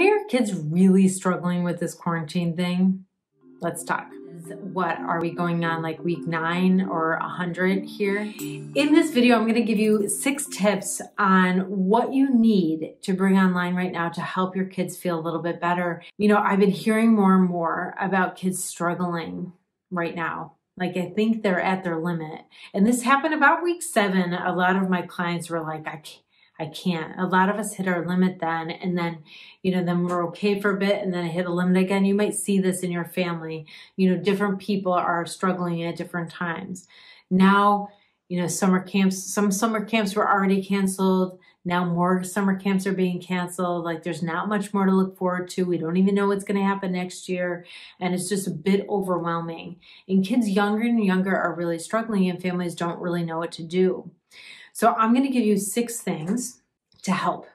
any of your kids really struggling with this quarantine thing? Let's talk. What are we going on, like week 9 or 100 here? In this video, I'm going to give you 6 tips on what you need to bring online right now to help your kids feel a little bit better. You know, I've been hearing more and more about kids struggling right now. Like, I think they're at their limit. And this happened about week 7. A lot of my clients were like, I can't. A lot of us hit our limit then, and then, then we're okay for a bit, and then I hit a limit again. You might see this in your family. Different people are struggling at different times. Now, some summer camps were already canceled. Now more summer camps are being canceled. Like, there's not much more to look forward to. We don't even know what's going to happen next year. And it's just a bit overwhelming. And kids younger and younger are really struggling, and families don't really know what to do. So I'm going to give you 6 things to help.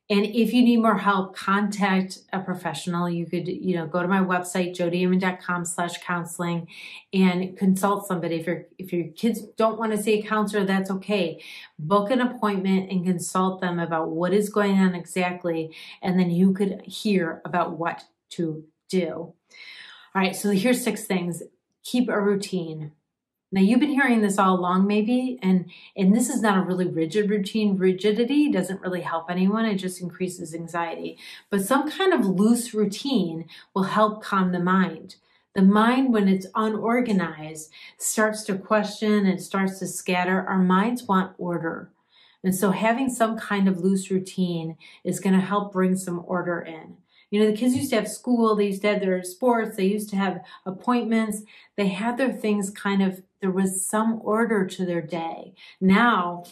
And if you need more help, contact a professional. You could, go to my website, jodiaman.com/counseling, and consult somebody. If your kids don't want to see a counselor, that's okay. Book an appointment and consult them about what is going on exactly. And then you could hear about what to do. All right. So here's 6 things. Keep a routine. Now, you've been hearing this all along maybe, and this is not a really rigid routine. Rigidity doesn't really help anyone. It just increases anxiety. But some kind of loose routine will help calm the mind. The mind, when it's unorganized, starts to question and starts to scatter. Our minds want order. And so having some kind of loose routine is going to help bring some order in. The kids used to have school, they used to have their sports, they used to have appointments. They had their things there was some order to their day. Now,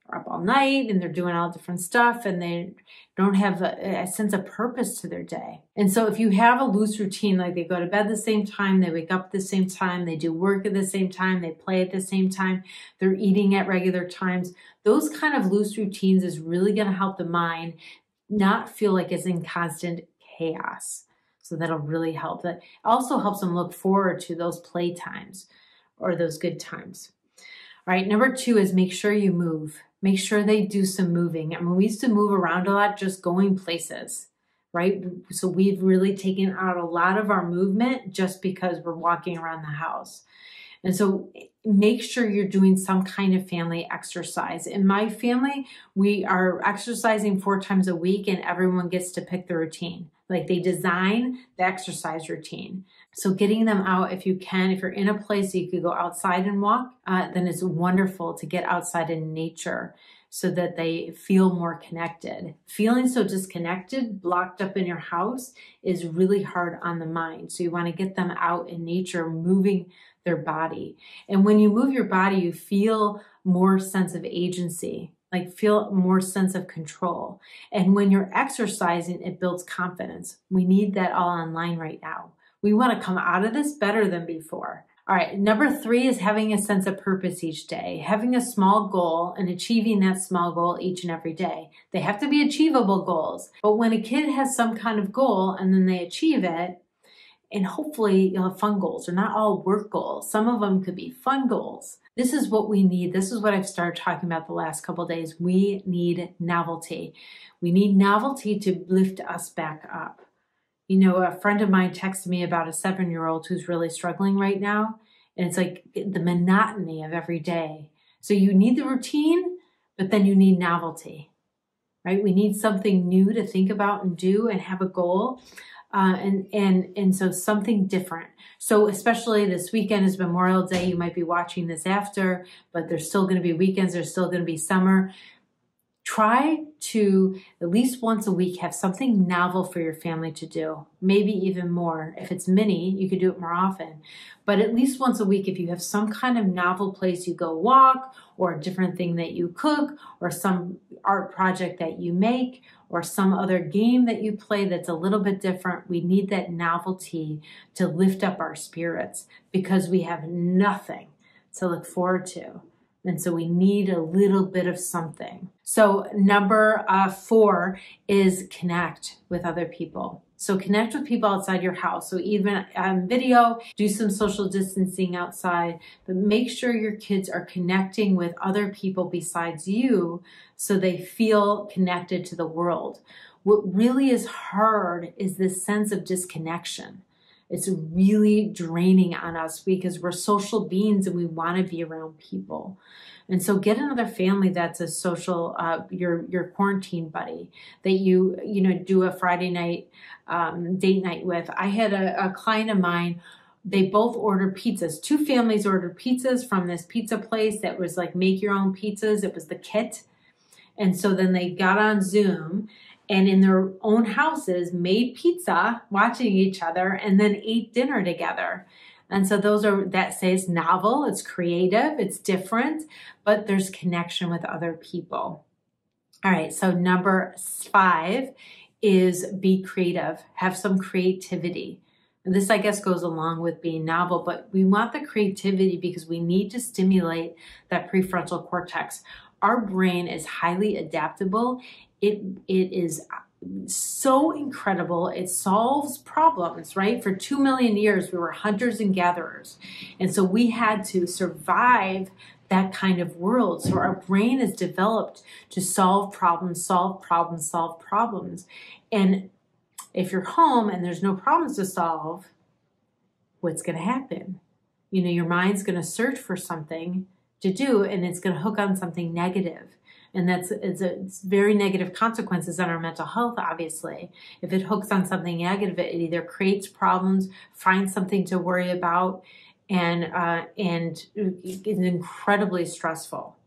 they're up all night and they're doing all different stuff, and they don't have a sense of purpose to their day. And so if you have a loose routine, like they go to bed at the same time, they wake up at the same time, they do work at the same time, they play at the same time, they're eating at regular times, those kind of loose routines is really going to help the mind not feel like it's in constant chaos. So that'll really help. That also helps them look forward to those play times or those good times. All right. Number 2 is make sure you move. Make sure they do some moving. I mean, we used to move around a lot, just going places, right? So we've really taken out a lot of our movement just because we're walking around the house. And so make sure you're doing some kind of family exercise. In my family, we are exercising 4 times a week, and everyone gets to pick the routine. Like, they design the exercise routine. So getting them out, if you can, if you're in a place that you could go outside and walk, then it's wonderful to get outside in nature so that they feel more connected. Feeling so disconnected, blocked up in your house, is really hard on the mind. So you want to get them out in nature, moving their body. And when you move your body, you feel more sense of agency, like feel more sense of control. And when you're exercising, it builds confidence. We need that all online right now. We want to come out of this better than before. All right, number 3 is having a sense of purpose each day, having a small goal and achieving that small goal each and every day. They have to be achievable goals. But when a kid has some kind of goal and then they achieve it, and hopefully you'll have fun goals. They're not all work goals. Some of them could be fun goals. This is what we need. This is what I've started talking about the last couple of days. We need novelty. We need novelty to lift us back up. A friend of mine texted me about a 7-year-old who's really struggling right now. And it's like the monotony of every day. So you need the routine, but then you need novelty, right? We need something new to think about and do and have a goal. And so something different. So especially this weekend is Memorial Day. You might be watching this after, but there's still going to be weekends. There's still going to be summer. Try to, at least once a week, have something novel for your family to do. Maybe even more. If it's mini, you could do it more often. But at least once a week, if you have some kind of novel place you go walk, or a different thing that you cook, or some art project that you make, or some other game that you play that's a little bit different, we need that novelty to lift up our spirits, because we have nothing to look forward to. And so we need a little bit of something. So number 4 is connect with other people. So connect with people outside your house. So even on video, do some social distancing outside, but make sure your kids are connecting with other people besides you so they feel connected to the world. What really is hard is this sense of disconnection. It's really draining on us because we're social beings and we want to be around people. And so get another family that's a social, your quarantine buddy that you do a Friday night date night with. I had a client of mine, they both ordered pizzas. Two families ordered pizzas from this pizza place that was like make your own pizzas. It was the kit. And so then they got on Zoom and in their own houses made pizza, watching each other, and then ate dinner together. And so that says novel, it's creative, it's different, but there's connection with other people. All right, so number 5 is be creative, have some creativity. And this, I guess, goes along with being novel, but we want the creativity because we need to stimulate that prefrontal cortex. Our brain is highly adaptable. It is so incredible. It solves problems, right? For 2 million years, we were hunters and gatherers. And so we had to survive that kind of world. So our brain is developed to solve problems, solve problems, solve problems. And if you're home and there's no problems to solve, what's going to happen? Your mind's going to search for something to do, and it's going to hook on something negative. And it's very negative consequences on our mental health, obviously. If it hooks on something negative, it either creates problems, finds something to worry about, and it's incredibly stressful.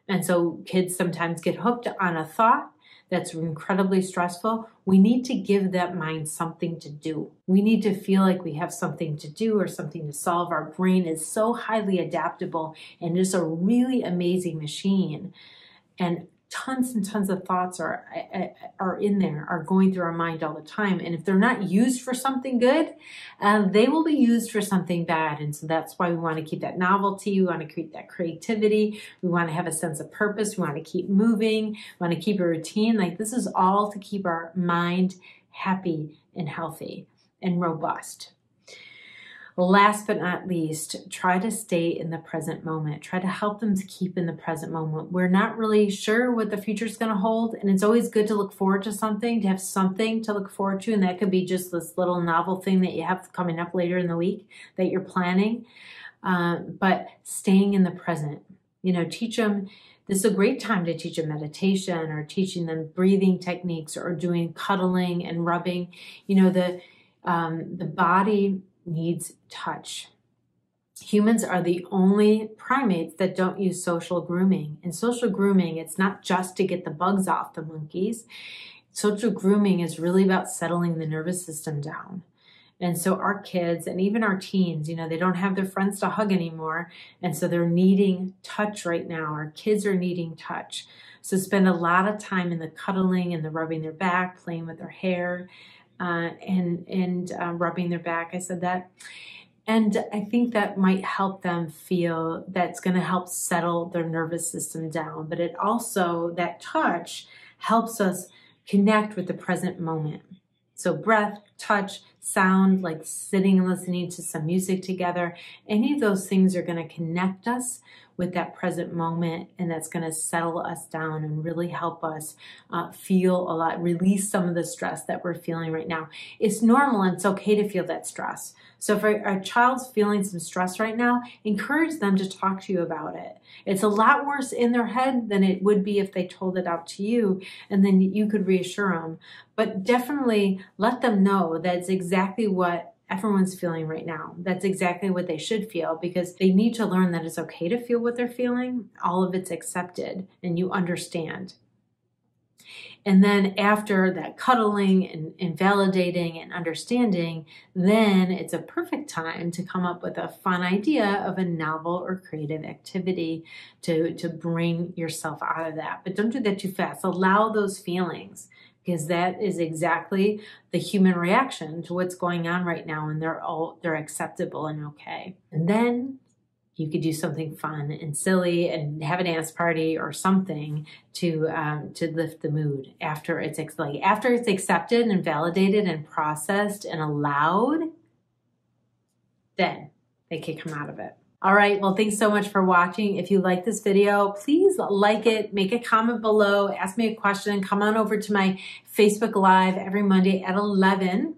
And so kids sometimes get hooked on a thought that's incredibly stressful. We need to give that mind something to do. We need to feel like we have something to do or something to solve. Our brain is so highly adaptable and is a really amazing machine. And tons and tons of thoughts are in there, are going through our mind all the time. And if they're not used for something good, they will be used for something bad. And so that's why we want to keep that novelty. We want to keep that creativity. We want to have a sense of purpose. We want to keep moving. We want to keep a routine. Like, this is all to keep our mind happy and healthy and robust. Last but not least, try to stay in the present moment. Try to help them to keep in the present moment. We're not really sure what the future is going to hold, and it's always good to look forward to something, to have something to look forward to, and that could be just this little novel thing that you have coming up later in the week that you're planning. But staying in the present, teach them. This is a great time to teach them meditation or teaching them breathing techniques or doing cuddling and rubbing. The body needs touch. Humans are the only primates that don't use social grooming. And social grooming, it's not just to get the bugs off the monkeys. Social grooming is really about settling the nervous system down. And so our kids and even our teens, they don't have their friends to hug anymore. And so they're needing touch right now. Our kids are needing touch. So spend a lot of time in the cuddling and the rubbing their back, playing with their hair, and rubbing their back. I said that. And I think that might help them feel that's going to help settle their nervous system down. But it also, that touch helps us connect with the present moment. So breath, touch, sound, like sitting and listening to some music together, any of those things are going to connect us with that present moment, and that's going to settle us down and really help us feel a lot, release some of the stress that we're feeling right now. It's normal and it's okay to feel that stress. So if a child's feeling some stress right now, encourage them to talk to you about it. It's a lot worse in their head than it would be if they told it out to you, and then you could reassure them. But definitely let them know that's exactly what everyone's feeling right now. That's exactly what they should feel, because they need to learn that it's okay to feel what they're feeling. All of it's accepted and you understand. And then after that cuddling and validating and understanding, then it's a perfect time to come up with a fun idea of a novel or creative activity to bring yourself out of that. But don't do that too fast. Allow those feelings, because that is exactly the human reaction to what's going on right now, and they're acceptable and okay. And then you could do something fun and silly and have a dance party or something to lift the mood after it's accepted and validated and processed and allowed. Then they can come out of it. All right, well, thanks so much for watching. If you like this video, please like it, make a comment below, ask me a question, come on over to my Facebook Live every Monday at 11,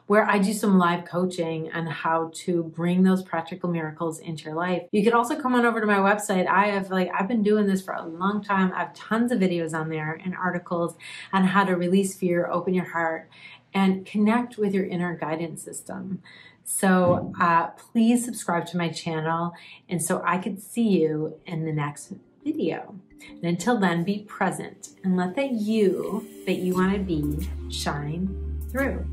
where I do some live coaching on how to bring those practical miracles into your life. You can also come on over to my website. I've been doing this for a long time. I have tons of videos on there and articles on how to release fear, open your heart, and connect with your inner guidance system. So please subscribe to my channel, and so I could see you in the next video. And until then, be present and let that you that you want to be shine through.